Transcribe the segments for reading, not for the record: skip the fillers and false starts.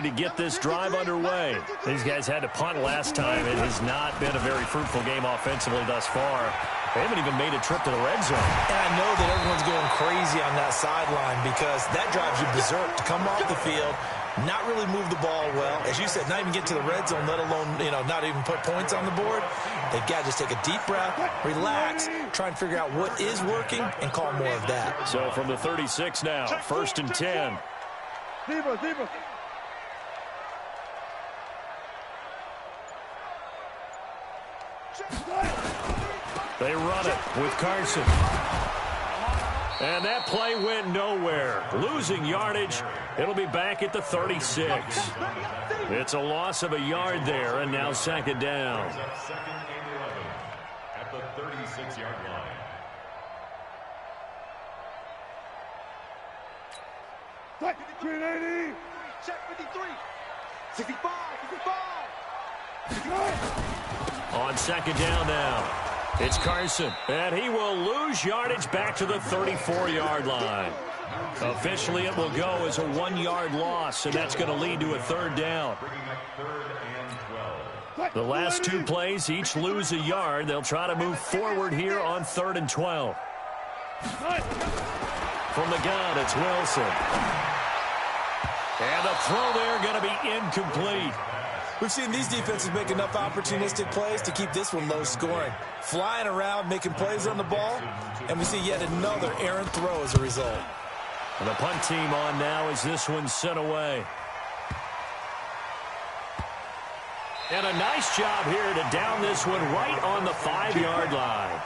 to get this drive underway. These guys had to punt last time. It has not been a very fruitful game offensively thus far. They haven't even made a trip to the red zone. And I know that everyone's going crazy on that sideline because that drives you berserk to come off the field, not really move the ball well. As you said, not even get to the red zone, let alone, not even put points on the board. They've got to just take a deep breath, relax, try and figure out what is working, and call more of that. So from the 36 now, 1st and 10. They run it with Carson. And that play went nowhere. Losing yardage. It'll be back at the 36. It's a loss of a yard there, and now 2nd down. Second and 11 at the 36-yard line. Check 53. 65. 65. On 2nd down now. It's Carson, and he will lose yardage back to the 34-yard line. Officially, it will go as a 1-yard loss, and that's going to lead to a 3rd down. The last 2 plays each lose a yard. They'll try to move forward here on 3rd and 12. From the gun, it's Wilson. And the throw there going to be incomplete. We've seen these defenses make enough opportunistic plays to keep this one low scoring. Flying around, making plays on the ball, and we see yet another errant throw as a result. And the punt team on now as this one's sent away. And a nice job here to down this one right on the 5-yard line.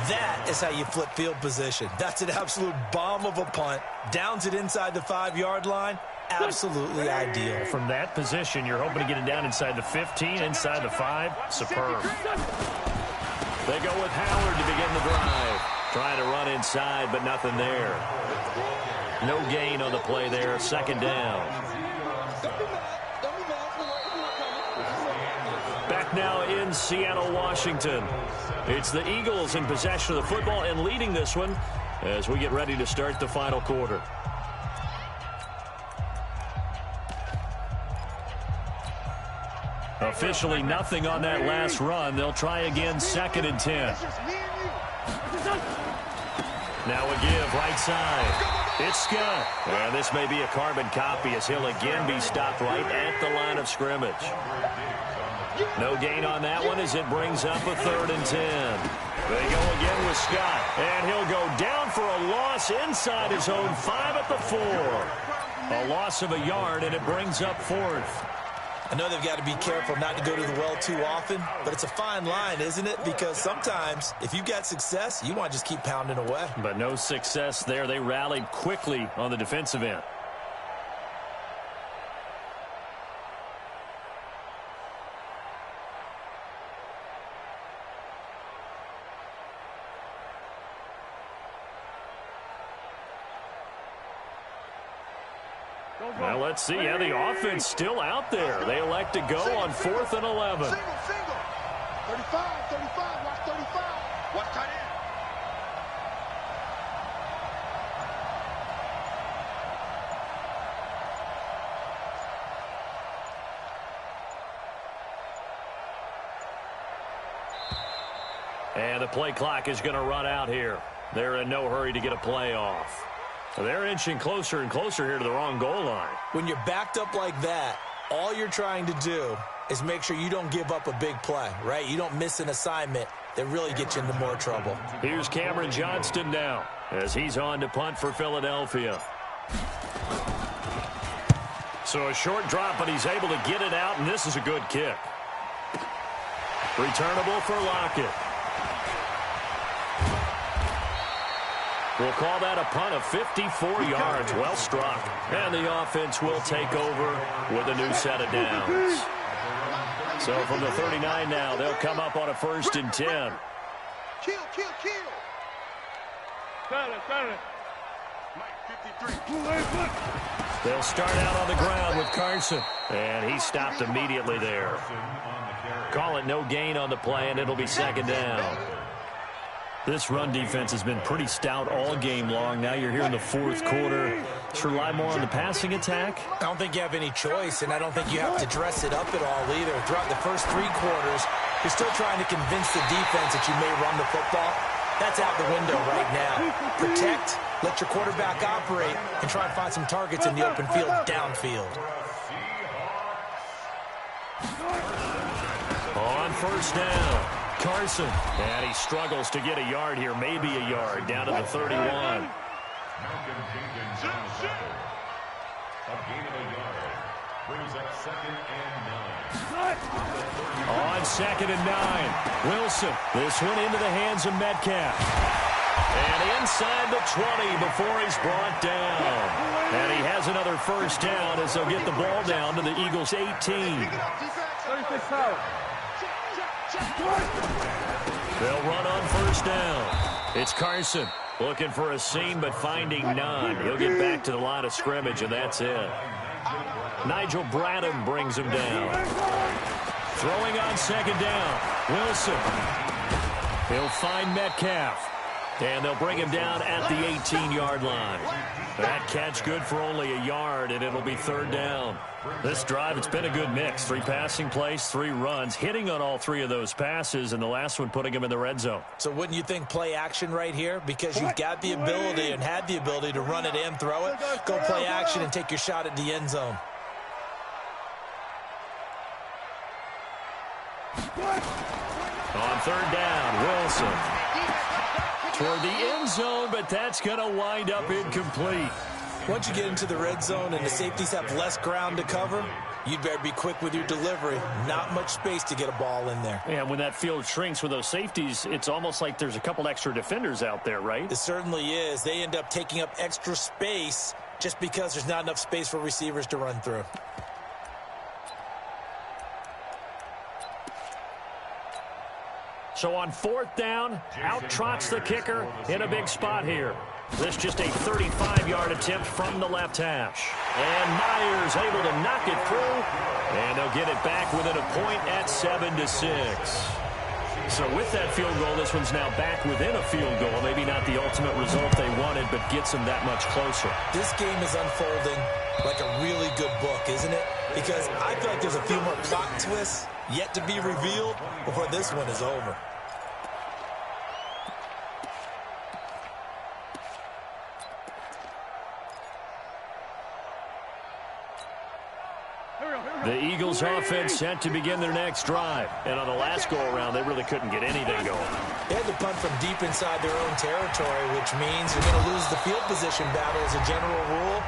That is how you flip field position. That's an absolute bomb of a punt. Downs it inside the 5-yard line. Absolutely ideal. From that position, you're hoping to get it down inside the 15, inside the 5. Superb. They go with Howard to begin the drive. Trying to run inside, but nothing there. No gain on the play there. 2nd down. Back now in Seattle, Washington. It's the Eagles in possession of the football and leading this one as we get ready to start the final quarter. Officially nothing on that last run. They'll try again 2nd and 10. Now a give right side. It's Scott. And this may be a carbon copy as he'll again be stopped right at the line of scrimmage. No gain on that one as it brings up a 3rd and 10. They go again with Scott. And he'll go down for a loss inside his own 5 at the 4. A loss of a yard, and it brings up 4th. I know they've got to be careful not to go to the well too often, but it's a fine line, isn't it? Because sometimes, if you've got success, you want to just keep pounding away. But no success there. They rallied quickly on the defensive end. Well, let's see. Yeah, the offense still out there. They elect to go on 4th and 11. Single. 35. Watch 35. Watch tight end. And the play clock is going to run out here. They're in no hurry to get a play off. They're inching closer and closer here to the wrong goal line. When you're backed up like that, all you're trying to do is make sure you don't give up a big play, right? You don't miss an assignment that really gets you into more trouble. Here's Cameron Johnston now as he's on to punt for Philadelphia. So a short drop, but he's able to get it out, and this is a good kick. Returnable for Lockett. We'll call that a punt of 54 yards. Well struck. And the offense will take over with a new set of downs. So from the 39 now, they'll come up on a 1st and 10. Kill. Mike 53. They'll start out on the ground with Carson. And he stopped immediately there. Call it no gain on the play, and it'll be 2nd down. This run defense has been pretty stout all game long. Now you're here in the fourth quarter. Should rely more on the passing attack? I don't think you have any choice, and I don't think you have to dress it up at all either. Throughout the first 3 quarters, you're still trying to convince the defense that you may run the football. That's out the window right now. Protect, let your quarterback operate, and try and find some targets in the open field downfield. On first down, Carson. And he struggles to get a yard here, maybe a yard, down to the 31. On 2nd and 9, Wilson. This one into the hands of Metcalf. And inside the 20 before he's brought down. And he has another first down as they'll get the ball down to the Eagles' 18. They'll run on first down. It's Carson looking for a seam but finding none. He'll get back to the line of scrimmage, and that's it. Nigel Bradham brings him down. Throwing on 2nd down. Wilson. He'll find Metcalf. And they'll bring him down at the 18-yard line. That catch good for only a yard, and it'll be 3rd down. This drive, it's been a good mix. 3 passing plays, 3 runs, hitting on all 3 of those passes, and the last one putting him in the red zone. So wouldn't you think play action right here? Because you've got the ability and had the ability to run it and throw it. Go play action and take your shot at the end zone. On 3rd down, Wilson. Toward the end zone, but that's going to wind up incomplete. Once you get into the red zone and the safeties have less ground to cover, you'd better be quick with your delivery. Not much space to get a ball in there. And when that field shrinks with those safeties, it's almost like there's a couple extra defenders out there, right? It certainly is. They end up taking up extra space just because there's not enough space for receivers to run through. So on 4th down, out trots the kicker in a big spot here. This just a 35-yard attempt from the left hash. And Myers able to knock it through. And they'll get it back within a point at 7-6. So with that field goal, this one's now back within a field goal. Maybe not the ultimate result they wanted, but gets them that much closer. This game is unfolding like a really good book, isn't it? Because I feel like there's a few more plot twists yet to be revealed before this one is over. The Eagles offense set to begin their next drive. And on the last go-around, they really couldn't get anything going. They had to punt from deep inside their own territory, which means you're going to lose the field position battle as a general rule.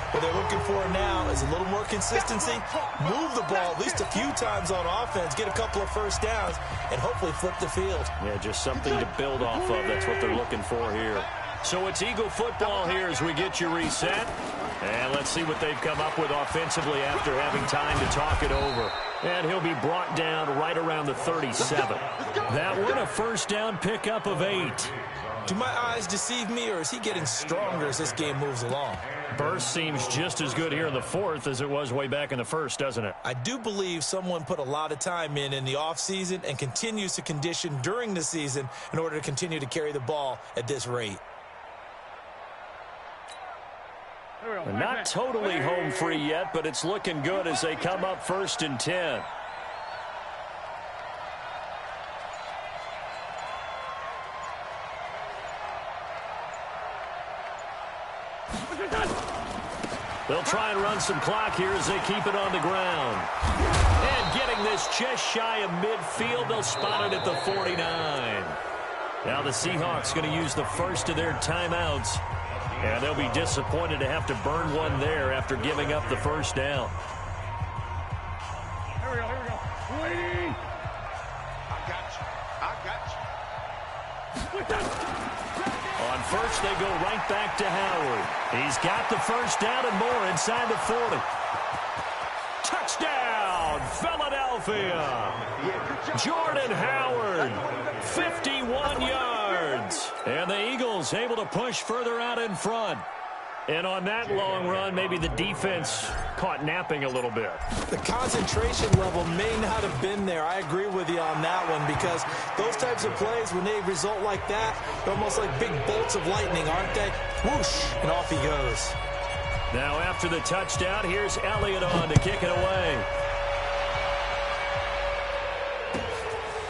What they're looking for now is a little more consistency, move the ball at least a few times on offense, get a couple of first downs, and hopefully flip the field. Yeah, just something to build off of. That's what they're looking for here. So it's Eagle football here as we get you reset. And let's see what they've come up with offensively after having time to talk it over. And he'll be brought down right around the 37. That one a first down pickup of 8. Do my eyes deceive me, or is he getting stronger as this game moves along? Burst seems just as good here in the 4th as it was way back in the 1st, doesn't it? I do believe someone put a lot of time in the offseason and continues to condition during the season in order to continue to carry the ball at this rate. They're not totally home free yet, but it's looking good as they come up 1st and 10. They'll try and run some clock here as they keep it on the ground. And getting this just shy of midfield, they'll spot it at the 49. Now the Seahawks going to use the first of their timeouts. And they'll be disappointed to have to burn one there after giving up the first down. Here we go. Waiting. I got you. On first, they go right back to Howard. He's got the first down and more inside the 40. Touchdown, Philadelphia. Jordan Howard, 51 yards. And the Eagles able to push further out in front. And on that long run, maybe the defense caught napping a little bit. The concentration level may not have been there. I agree with you on that one, because those types of plays, when they result like that, they're almost like big bolts of lightning, aren't they? Whoosh, and off he goes. Now after the touchdown, here's Elliott on to kick it away.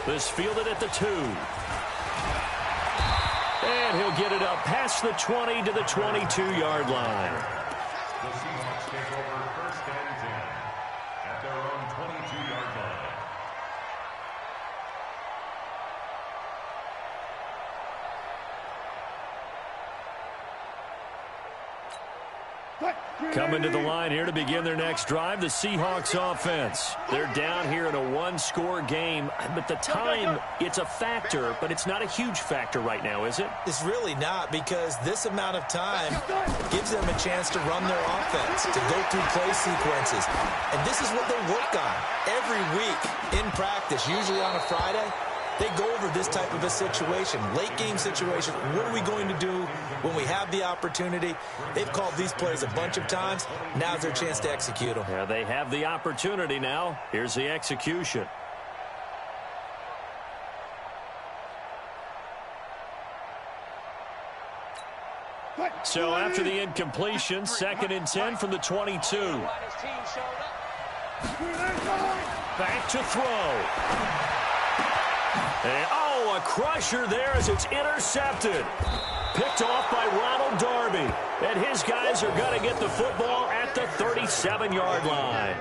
This fielded at the 2. And he'll get it up past the 20 to the 22-yard line. The Seahawks take over first and 10 at their own 22-yard line. Coming to the line here to begin their next drive, the Seahawks offense. They're down here in a one-score game, but the time, it's a factor, but it's not a huge factor right now, is it? It's really not, because this amount of time gives them a chance to run their offense, to go through play sequences. And this is what they work on every week in practice, usually on a Friday. They go over this type of a situation, late-game situation. What are we going to do when we have the opportunity? They've called these plays a bunch of times. Now's their chance to execute them. Yeah, they have the opportunity now. Here's the execution. So after the incompletion, 2nd and 10 from the 22. Back to throw. And, a crusher there as it's intercepted. Picked off by Ronald Darby. And his guys are going to get the football at the 37-yard line.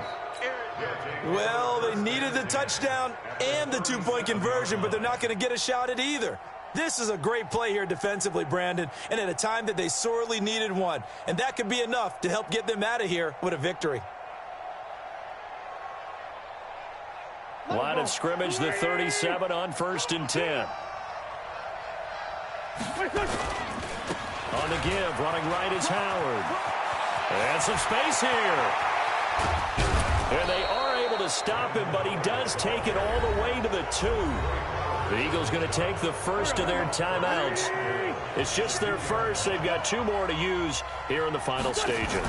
Well, they needed the touchdown and the two-point conversion, but they're not going to get a shot at either. This is a great play here defensively, Brandon, and at a time that they sorely needed one. And that could be enough to help get them out of here with a victory. Line of scrimmage, the 37 on 1st and 10. On the give, running right is Howard. And some space here. And they are able to stop him, but he does take it all the way to the 2. The Eagles going to take the first of their timeouts. It's just their first. They've got 2 more to use here in the final stages.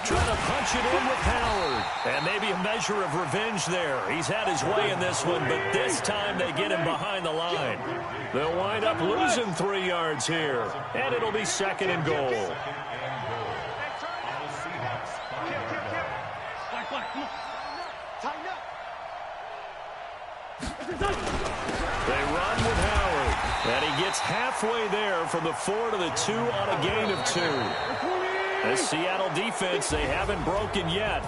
Trying to punch it in with Howard. And maybe a measure of revenge there. He's had his way in this one, but this time they get him behind the line. They'll wind up losing 3 yards here. And it'll be 2nd and goal. They run with Howard. And he gets halfway there from the 4 to the 2 on a gain of 2. The Seattle defense, they haven't broken yet.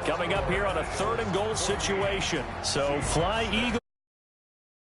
Coming up here on a 3rd and goal situation. So fly Eagles.